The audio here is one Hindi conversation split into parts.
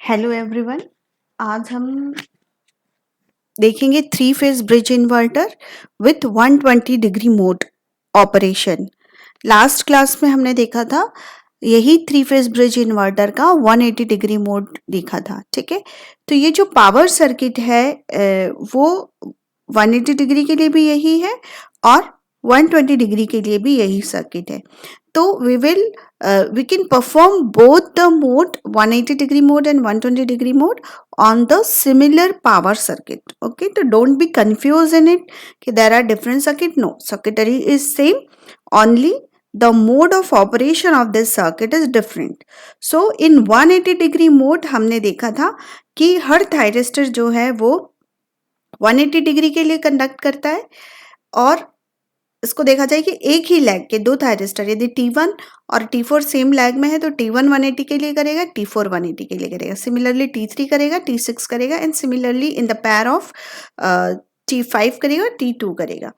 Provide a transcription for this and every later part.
Hello everyone. आज हम देखेंगे three phase bridge inverter with 120 degree mode operation. Last class में हमने देखा था यही थ्री फेज ब्रिज इन्वर्टर का 180 डिग्री मोड देखा था। ठीक है, तो ये जो पावर सर्किट है वो 180 डिग्री के लिए भी यही है और 120 डिग्री के लिए भी यही सर्किट है। तो we can perform both the mode 180 degree mode and 120 degree mode on the similar power circuit. Okay, so don't be confused in it कि there are different circuit. No, circuitry is same, only the mode of operation of this circuit is different. So in 180 degree mode हमने देखा था कि हर थायरिस्टर जो है वो 180 डिग्री के लिए कंडक्ट करता है और इसको देखा जाए कि एक ही लैग के दो थायरिस्टर यदि T1 और T4 सेम लैग में है तो T1 180 के लिए करेगा, T4 180 के लिए करेगा, सिमिलरली T3 करेगा, T6 करेगा and similarly in the pair of T5 करेगा, T2 करेगा।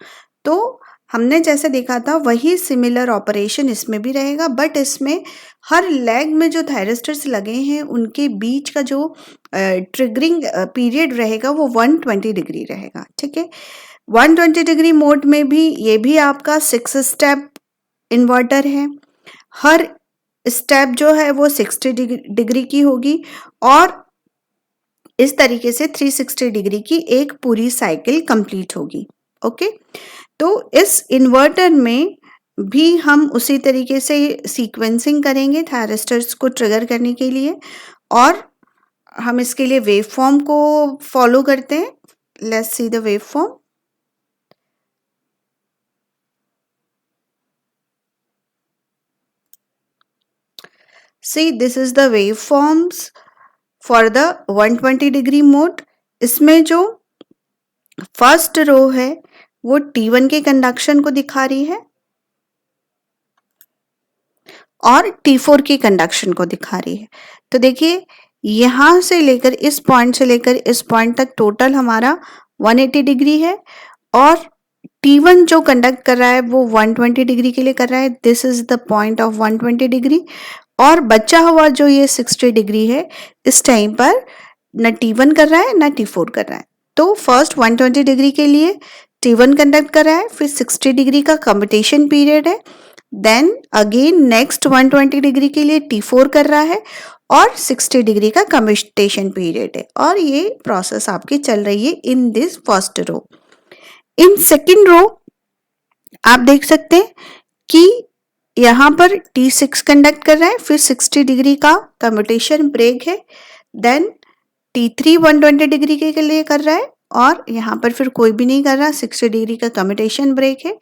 तो हमने जैसे देखा था वही सिमिलर ऑपरेशन इसमें भी रहेगा, बट इसमें हर लैग में जो थायरिस्टर्स लगे हैं उनके बीच का जो ट्रिगरिंग पीरियड रहेगा वो 120 डिग्री रहेगा। ठीक है, 120 डिग्री मोड में भी ये भी आपका 6 स्टेप इन्वर्टर है। हर स्टेप जो है वो 60 डिग्री की होगी और इस तरीके से 360 डिग्री की एक पूरी साइकिल कंप्लीट होगी। ओके, तो इस इन्वर्टर में भी हम उसी तरीके से सीक्वेंसिंग करेंगे थायरिस्टर्स को ट्रिगर करने के लिए और हम इसके लिए वेव फॉर्म को फॉलो करते हैं। Let's see the wave form. See, this is the waveforms for the 120 degree mode. इसमें जो फर्स्ट रो है वो T1 के कंडक्शन को दिखा रही है और T4 के कंडक्शन को दिखा रही है। तो देखिए यहां से लेकर इस पॉइंट से लेकर इस पॉइंट तक टोटल हमारा 180 डिग्री है और T1 जो कंडक्ट कर रहा है वो 120 डिग्री के लिए कर रहा है। This is the point of 120 degree और बचा हुआ जो ये 60 डिग्री है इस टाइम पर न T1 कर रहा है ना T4 कर रहा है। तो फर्स्ट 120 डिग्री के लिए T1 कंडक्ट कर रहा है, फिर 60 डिग्री का कम्यूटेशन पीरियड है, देन अगेन नेक्स्ट 120 डिग्री के लिए T4 कर रहा है और 60 डिग्री का कम्यूटेशन पीरियड है और ये प्रोसेस आपकी चल रही है in this first row. In second row आप देख सकते हैं कि यहाँ पर T6 कंडक्ट कर रहा है, फिर 60 डिग्री का कम्यूटेशन ब्रेक है, देन T3 120 डिग्री के लिए कर रहा है और यहाँ पर फिर कोई भी नहीं कर रहा, 60 डिग्री का कम्यूटेशन ब्रेक है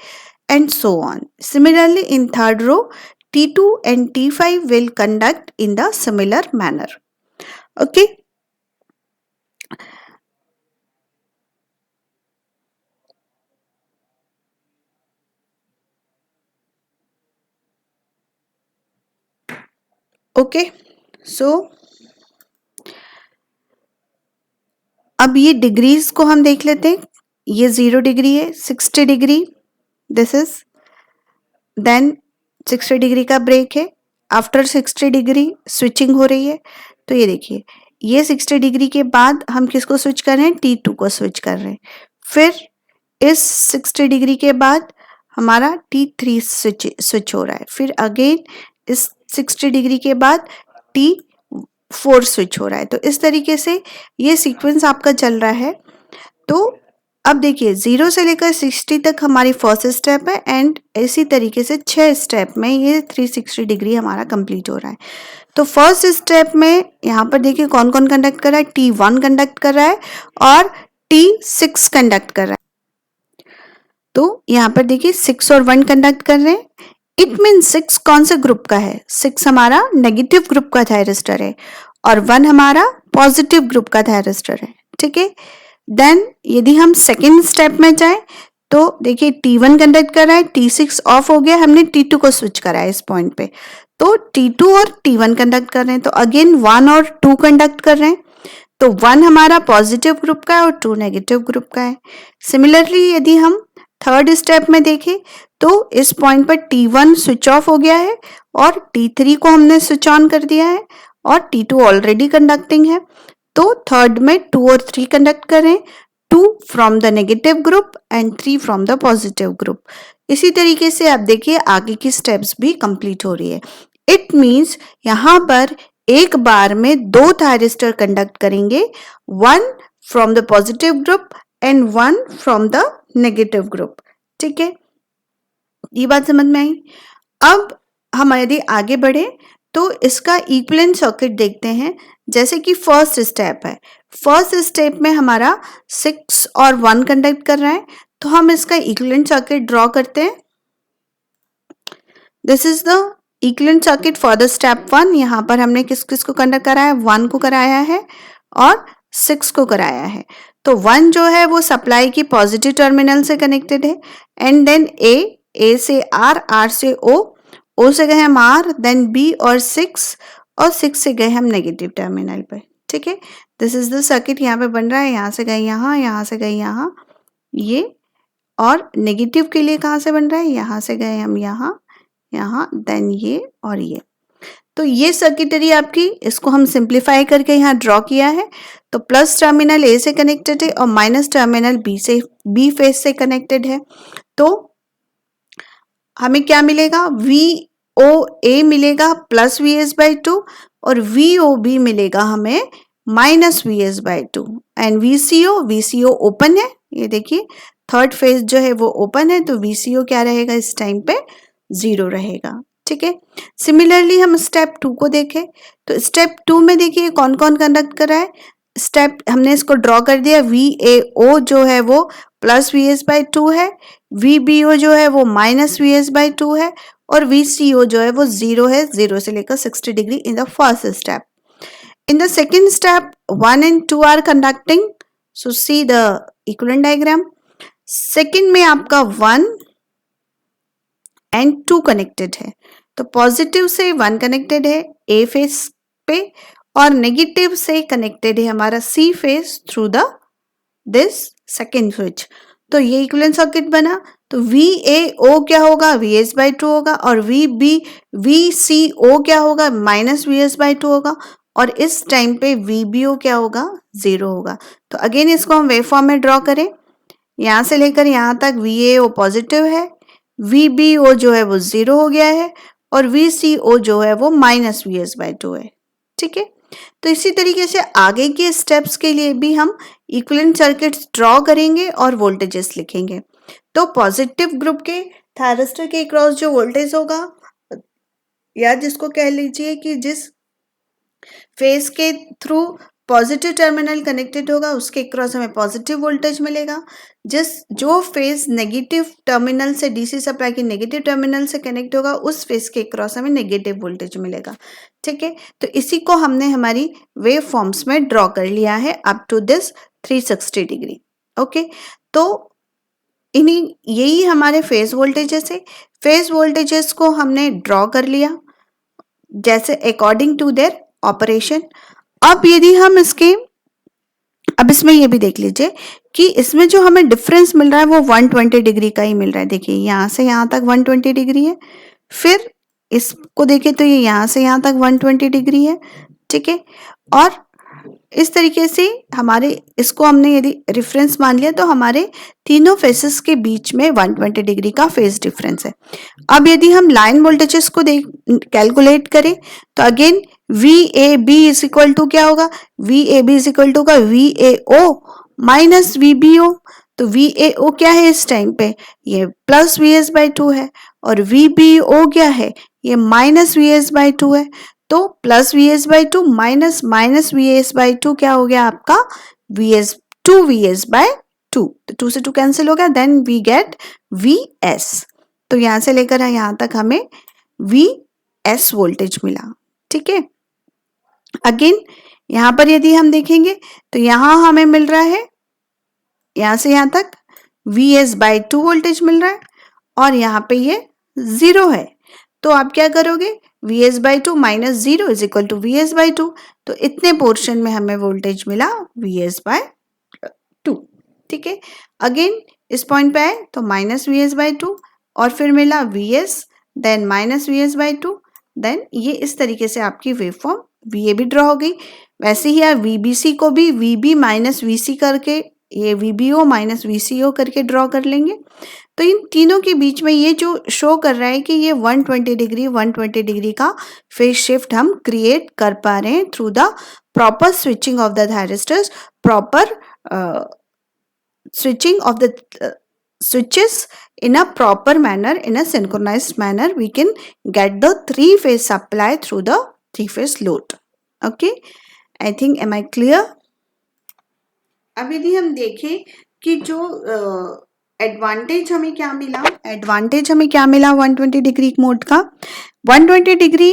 and so on. Similarly in third row T2 and T5 will conduct in the similar manner. Okay. Okay, so अब ये डिग्रीज को हम देख लेते हैं। ये 0 डिग्री है, 60 degree this is, then 60 degree का ब्रेक है, आफ्टर 60 डिग्री स्विचिंग हो रही है। तो ये देखिए ये 60 डिग्री के बाद हम किसको स्विच कर रहे हैं, T2 को स्विच कर रहे हैं। फिर इस 60 डिग्री के बाद हमारा T3 स्विच हो रहा है, फिर अगेन इस 60 डिग्री के बाद T4 स्विच हो रहा है। तो इस तरीके से ये सीक्वेंस आपका चल रहा है। तो अब देखिए 0 से लेकर 60 तक हमारी फर्स्ट स्टेप है एंड इसी तरीके से 6 स्टेप में ये 360 डिग्री हमारा कंप्लीट हो रहा है। तो फर्स्ट स्टेप में यहाँ पर देखिए कौन कौन कंडक्ट कर रहा है, T1 कंडक्ट कर रहा है और T6 कंडक्ट कर रहा है। तो यहाँ पर देखिए 6 और 1 कंडक्ट कर रहे हैं। इट मीन 6 कौन से ग्रुप का है, 6 हमारा नेगेटिव ग्रुप का थायरिस्टर है और 1 हमारा पॉजिटिव ग्रुप का थायरिस्टर है। ठीक है, देन यदि हम सेकेंड स्टेप में जाएं तो देखिए T1 कंडक्ट कर रहा है, T6 ऑफ हो गया, हमने T2 को स्विच करा है इस पॉइंट पे। तो T2 और T1 कंडक्ट कर रहे हैं, तो अगेन 1 और 2 कंडक्ट कर रहे हैं। तो 1 हमारा पॉजिटिव ग्रुप का है और 2 नेगेटिव ग्रुप का है। सिमिलरली यदि हम थर्ड स्टेप में देखें तो इस पॉइंट पर T1 स्विच ऑफ हो गया है और T3 को हमने स्विच ऑन कर दिया है और T2 ऑलरेडी कंडक्टिंग है, तो थर्ड में 2 और 3 कंडक्ट करें, 2 from the negative group and 3 from the positive group. इसी तरीके से आप देखिए आगे की स्टेप्स भी कंप्लीट हो रही है। इट मीन्स यहाँ पर एक बार में 2 थायरिस्टर कंडक्ट करेंगे, 1 from the positive group and 1 from the negative group. ठीक है, ये बात समझ में आई। अब हम यदि आगे बढ़े तो इसका इक्विवेलेंट सर्किट देखते हैं। जैसे कि फर्स्ट स्टेप है, फर्स्ट स्टेप में हमारा 6 और 1 कंडक्ट कर रहा है, तो हम इसका इक्विवेलेंट सर्किट ड्रॉ करते हैं। This is the equivalent circuit for the step 1। यहाँ पर हमने किस किस को कंडक्ट कराया है, 1 को कराया है और 6 को कराया है। तो 1 जो है वो सप्लाई की पॉजिटिव टर्मिनल से कनेक्टेड है, एंड देन ए से आर, आर से ओ से गए हम आर, देन बी और 6 से गए हम नेगेटिव टर्मिनल पे। ठीक है, दिस इज द सर्किट यहाँ पे बन रहा है। यहाँ से गए यहाँ, यहाँ से गए यहाँ, ये, और नेगेटिव के लिए कहाँ से बन रहा है, यहाँ से गए हम यहाँ, यहाँ, देन ये और ये। तो ये सर्किटरी आपकी, इसको हम सिंप्लीफाई करके यहाँ ड्रॉ किया है। तो प्लस टर्मिनल ए से कनेक्टेड है और माइनस टर्मिनल बी फेस से कनेक्टेड है। तो हमें क्या मिलेगा, VOA मिलेगा प्लस VS/2 और VOB मिलेगा हमें minus VS/2। And VCO open है, ये देखिए थर्ड फेज जो है वो ओपन है, तो VCO क्या रहेगा इस टाइम पे, 0 रहेगा। ठीक है, सिमिलरली हम स्टेप 2 को देखें तो स्टेप 2 में देखिए कौन कौन कंडक्ट कर रहा है। स्टेप हमने इसको ड्रॉ कर दिया, VAO जो है वो प्लस VS/2 है, VBO जो है वो माइनस VS/2 है और VCO जो है वो 0 है, 0 से लेकर 60 degree in the first step. In the second step, 1 and 2 are conducting. So see the equivalent diagram. Second में आपका 1 and 2 connected है, तो पॉजिटिव से 1 कनेक्टेड है A फेस पे और नेगेटिव से कनेक्टेड है हमारा C face through the this second switch. तो ये इक्विवेलेंट सर्किट बना। तो VAO क्या होगा, VS/2 होगा, और VCO क्या होगा, माइनस VS/2 होगा, और इस टाइम पे VBO क्या होगा, 0 होगा। तो अगेन इसको हम वेव फॉर्म में ड्रॉ करें, यहाँ से लेकर यहाँ तक VAO पॉजिटिव है, VBO जो है वो 0 हो गया है और VCO जो है वो माइनस VS/2 है। ठीक है, तो इसी तरीके से आगे के स्टेप्स के लिए भी हम इक्विवेलेंट सर्किट्स ड्रॉ करेंगे और वोल्टेजेस लिखेंगे। तो पॉजिटिव ग्रुप के थायरिस्टर के क्रॉस जो वोल्टेज होगा, या जिसको कह लीजिए कि जिस फेस के थ्रू पॉजिटिव टर्मिनल कनेक्टेड होगा उसके क्रॉस हमें पॉजिटिव वोल्टेज मिलेगा। जो फेस नेगेटिव टर्मिनल से डीसी सप्लाई की नेगेटिव टर्मिनल से कनेक्ट होगा उस फेस के क्रॉस हमें नेगेटिव वोल्टेज मिलेगा। ठीक है, तो इसी को हमने हमारी वेव फॉर्म्स में ड्रॉ कर लिया है up to this 360 degree. Okay, तो यही हमारे फेज वोल्टेजेस है। फेज वोल्टेजेस को हमने ड्रॉ कर लिया जैसे अकॉर्डिंग टू देयर ऑपरेशन। अब यदि हम अब इसमें ये भी देख लीजिए कि इसमें जो हमें डिफरेंस मिल रहा है वो 120 डिग्री का ही मिल रहा है। देखिए यहाँ से यहाँ तक 120 डिग्री है, फिर इसको देखिए तो ये यहाँ से यहाँ तक 120 डिग्री है। ठीक है, और इस तरीके से हमारे इसको हमने यदि रेफरेंस मान लिया तो हमारे तीनों फेसेस के बीच में 120 डिग्री का फेज डिफरेंस है। अब यदि हम लाइन वोल्टेजेस को कैलकुलेट करें तो again VAB is equal to क्या होगा, VAB इज इक्वल टू का VAO माइनस VBO। तो VAO क्या है इस टाइम पे, ये प्लस VS/2 है, और VBO क्या है, ये माइनस VS/2 है। तो plus VS/2 minus minus VS/2 क्या हो गया आपका, 2 VS/2। तो 2 से 2 कैंसिल हो गया, देन वी गेट VS। तो यहां से लेकर यहां तक हमें VS वोल्टेज मिला। ठीक है, अगेन यहां पर यदि हम देखेंगे तो यहां हमें मिल रहा है यहां से यहां तक VS/2 वोल्टेज मिल रहा है और यहां पे ये 0 है। तो आप क्या करोगे, VS/2 minus 0 is equal to VS/2। तो इतने पोर्शन में हमें वोल्टेज मिला VS/2। ठीक है, अगेन इस पॉइंट पे आए तो माइनस VS/2 और फिर मिला VS, then minus VS/2, then ये इस तरीके से आपकी wave form V A B draw हो गई। वैसे ही आप वी बी सी को भी V B minus V C करके, ये V B O minus V C O करके ड्रॉ कर लेंगे। तो इन तीनों के बीच में ये जो शो कर रहा है कि ये 120 डिग्री का फेज शिफ्ट हम क्रिएट कर पा रहे हैं through the proper switching off the thyristors, proper switching of the switches in a proper manner, in a synchronized manner, we can get the three phase supply through the three phase load. Okay, I think, am I clear? अब यदि हम देखें कि जो एडवांटेज हमें क्या मिला, 120 डिग्री मोड का। 120 डिग्री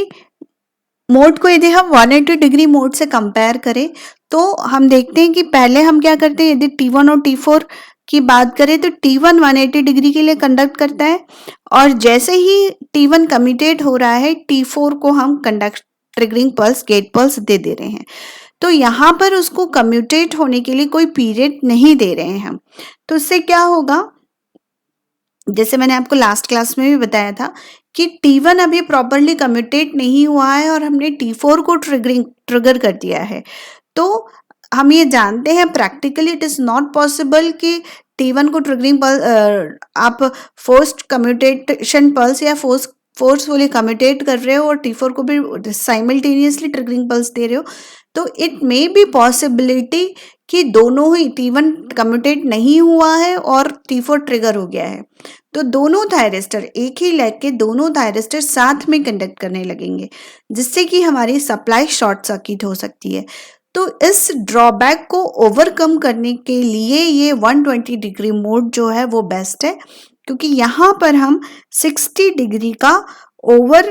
मोड को यदि हम 180 डिग्री मोड से कंपेयर करें तो हम देखते हैं कि पहले हम क्या करते हैं, यदि T1 और T4 की बात करें तो T1 180 डिग्री के लिए कंडक्ट करता है, और जैसे ही T1 कम्यूटेट हो रहा है T4 को हम conduct triggering pulse, gate pulse दे रहे हैं। तो यहाँ पर उसको कम्यूटेट होने के लिए कोई पीरियड नहीं दे रहे हैं हम। तो इससे क्या होगा, जैसे मैंने आपको लास्ट क्लास में भी बताया था कि T1 अभी प्रॉपरली कम्यूटेट नहीं हुआ है और हमने T4 को ट्रिगर कर दिया है। तो हम ये जानते हैं practically it is not possible कि T1 को ट्रिगरिंग पल्स आप फोर्स्ड कम्यूटेशन पल्स या फोर्सफुली कम्यूटेट कर रहे हो और T4 को भी साइमल्टेनियसली ट्रिगरिंग पल्स दे रहे हो। तो इट मे बी पॉसिबिलिटी कि दोनों ही T1 कम्यूटेट नहीं हुआ है और T4 ट्रिगर हो गया है, तो दोनों थायरिस्टर, एक ही लेग के दोनों थायरिस्टर साथ में कंडक्ट करने लगेंगे, जिससे कि हमारी सप्लाई शॉर्ट सर्किट हो सकती है। तो इस ड्रॉबैक को ओवरकम करने के लिए ये 120 डिग्री मोड जो है वो बेस्ट है, क्योंकि यहाँ पर हम 60 डिग्री का ओवर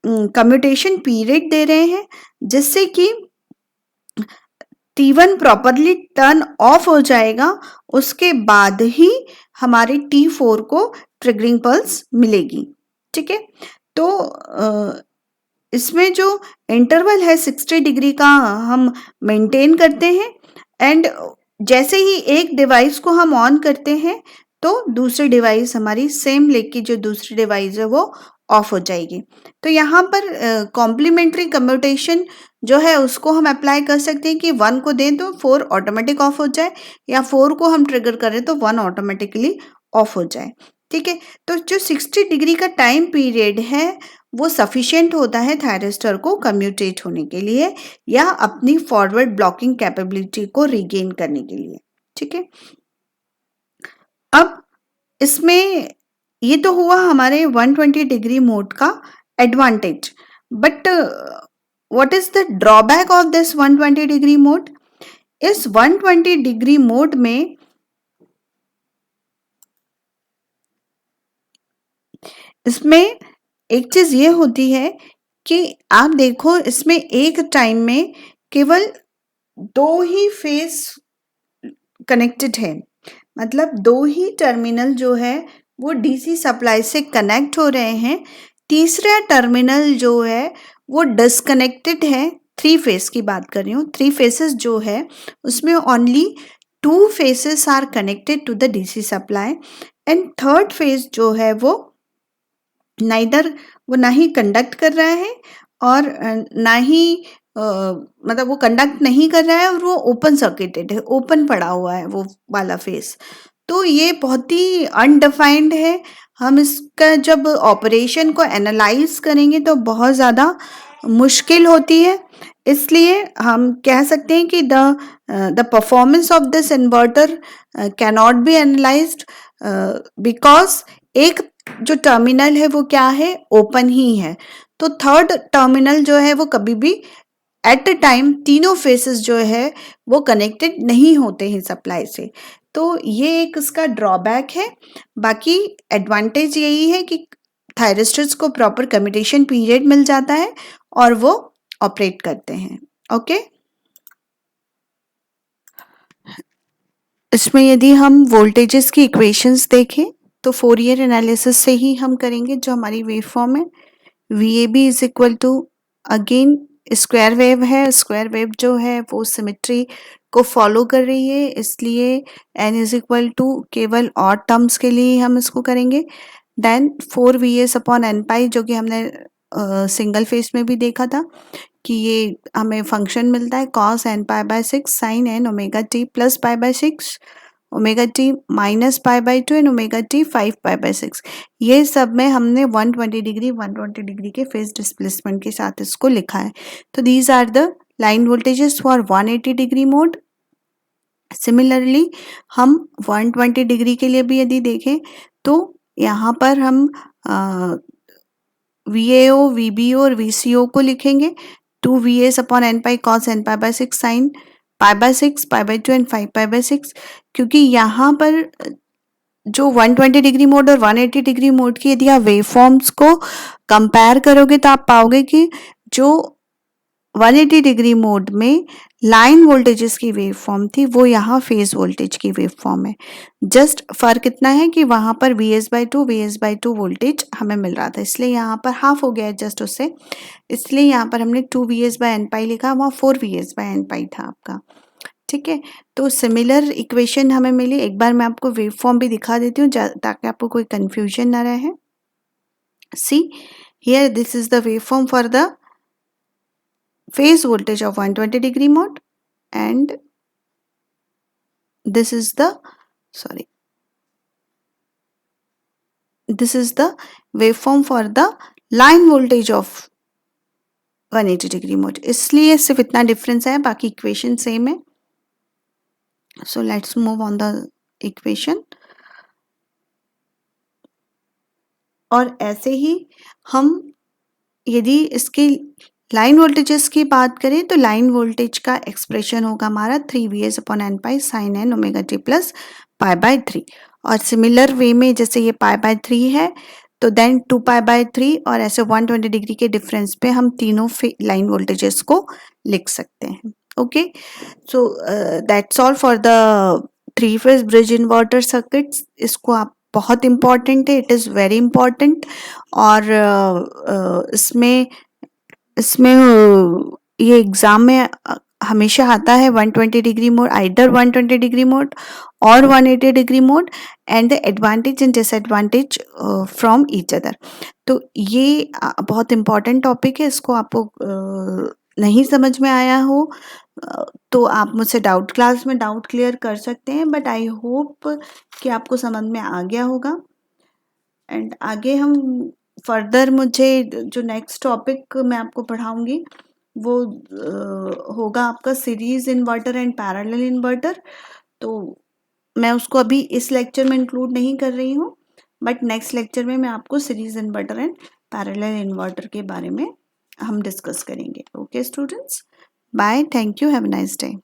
कम्यूटेशन पीरियड दे रहे हैं, जिससे कि T1 प्रॉपरली टर्न ऑफ हो जाएगा, उसके बाद ही हमारे T4 को ट्रिगरिंग पल्स मिलेगी। ठीक है, तो इसमें जो इंटरवल है 60 डिग्री का हम मेंटेन करते हैं, एंड जैसे ही एक डिवाइस को हम ऑन करते हैं तो दूसरी डिवाइस हमारी सेम लेग की जो दूसरी डिवाइस है वो ऑफ हो जाएगी। तो यहाँ पर कॉम्प्लीमेंट्री कम्यूटेशन जो है उसको हम अप्लाई कर सकते हैं कि 1 को दें तो 4 ऑटोमेटिक ऑफ हो जाए, या 4 को हम ट्रिगर करें तो 1 ऑटोमेटिकली ऑफ हो जाए। ठीक है, तो जो 60 डिग्री का टाइम पीरियड है वो सफिशिएंट होता है थायरिस्टर को कम्यूटेट होने के लिए या अपनी फॉरवर्ड ब्लॉकिंग कैपेबिलिटी को रिगेन करने के लिए। ठीक है, अब इसमें ये तो हुआ हमारे 120 डिग्री मोड का advantage, but what is the drawback of this 120 degree mode? इस 120 डिग्री मोड में इसमें एक चीज ये होती है कि आप देखो इसमें एक टाइम में केवल 2 ही फेस कनेक्टेड है, मतलब 2 ही टर्मिनल जो है वो डीसी सप्लाई से कनेक्ट हो रहे हैं, तीसरा टर्मिनल जो है वो डिस्कनेक्टेड है। 3 फेस की बात कर रही हूँ, 3 फेसेस जो है उसमें only 2 phases are connected to the DC supply, and third phase जो है वो ना ही कंडक्ट कर रहा है और ना ही मतलब वो कंडक्ट नहीं कर रहा है और वो ओपन सर्किटेड है, ओपन पड़ा हुआ है वो वाला फेस। तो ये बहुत ही अनडिफाइंड है। हम इसका जब ऑपरेशन को एनालाइज करेंगे तो बहुत ज़्यादा मुश्किल होती है, इसलिए हम कह सकते हैं कि the performance of this inverter cannot be analysed because एक जो टर्मिनल है वो क्या है, ओपन ही है। तो थर्ड टर्मिनल जो है वो कभी भी एट अ टाइम तीनों फेसेस जो है वो कनेक्टेड नहीं होते हैं सप्लाई से। तो ये एक इसका ड्रॉबैक है। बाकी एडवांटेज यही है कि थायरिस्टर्स को प्रॉपर कम्यूटेशन पीरियड मिल जाता है और वो ऑपरेट करते हैं। ओके, इसमें यदि हम वोल्टेजेस की इक्वेशंस देखें तो फोरियर एनालिसिस से ही हम करेंगे। जो हमारी वेव फॉर्म है V A B is equal to, again square wave है, स्क्वायर वेव जो है वो सिमेट्री को फॉलो कर रही है, इसलिए n इज इक्वल टू केवल ऑड टर्म्स के लिए हम इसको करेंगे। Then 4 V S upon N pi, जो कि हमने सिंगल फेस में भी देखा था कि ये हमें फंक्शन मिलता है cos n pi by 6 sin n omega t plus pi by 6 omega t minus pi by 2 and omega t 5 pi by 6। ये सब में हमने 120 डिग्री के फेज डिस्प्लेसमेंट के साथ इसको लिखा है। तो these are the line voltages for 180 degree mode. Similarly हम 120 डिग्री के लिए भी यदि देखें तो यहाँ पर हम VAO, VBO और VCO को लिखेंगे 2 VAs upon n pi cos n pi by 6 sin pi by 6 pi by 2 and 5 pi by 6, क्योंकि यहाँ पर जो 120 डिग्री मोड और 180 डिग्री मोड की यदि आप वेव फॉर्म्स को कंपेयर करोगे तो आप पाओगे कि जो 180 डिग्री मोड में लाइन वोल्टेजेस की वेव फॉर्म थी वो यहाँ फेज वोल्टेज की वेव फॉर्म है। जस्ट फर्क इतना है कि वहां पर VS/2 वोल्टेज हमें मिल रहा था, इसलिए यहाँ पर हाफ हो गया है जस्ट उससे, इसलिए यहाँ पर हमने 2 VS/n पाई लिखा, वहाँ 4 VS/n पाई था आपका। ठीक है, तो सिमिलर इक्वेशन हमें मिली। एक बार मैं आपको वेव फॉर्म भी दिखा देती हूँ ताकि आपको कोई कंफ्यूजन ना रहे। See here, this is the wave form for the phase voltage of 120 degree mode, and this is the waveform for the line voltage of 180 degree mode। इसलिए सिर्फ इतना डिफरेंस है, बाकी इक्वेशन सेम है। So let's move on the equation. और ऐसे ही हम यदि इसके लाइन वोल्टेजेस की बात करें तो लाइन वोल्टेज का एक्सप्रेशन होगा हमारा 3 VS upon n pi sine n omega t plus pi by 3। और सिमिलर वे में जैसे ये पाई बाय 3 है तो देन 2 पाई बाय 3 और ऐसे 120 डिग्री के डिफरेंस पे हम तीनों लाइन वोल्टेजेस को लिख सकते हैं। Okay, so that's all for the 3 phase bridge inverter circuits. इसको आप बहुत इम्पॉर्टेंट है, इट इज़ वेरी इम्पॉर्टेंट। और इसमें ये एग्जाम में हमेशा आता है 120 degree mode, either 120 degree mode और 180 degree mode, and the advantage and disadvantage from each other. तो ये बहुत इम्पॉर्टेंट टॉपिक है, इसको आपको नहीं समझ में आया हो तो आप मुझसे क्लास में डाउट क्लियर कर सकते हैं, बट आई होप कि आपको समझ में आ गया होगा। एंड आगे हम फर्दर, मुझे जो नेक्स्ट टॉपिक मैं आपको पढ़ाऊंगी वो होगा आपका series inverter and parallel inverter. तो मैं उसको अभी इस लेक्चर में इंक्लूड नहीं कर रही हूँ, बट नेक्स्ट लेक्चर में मैं आपको series inverter and parallel inverter के बारे में हम डिस्कस करेंगे। Okay students, bye, thank you, have a nice day.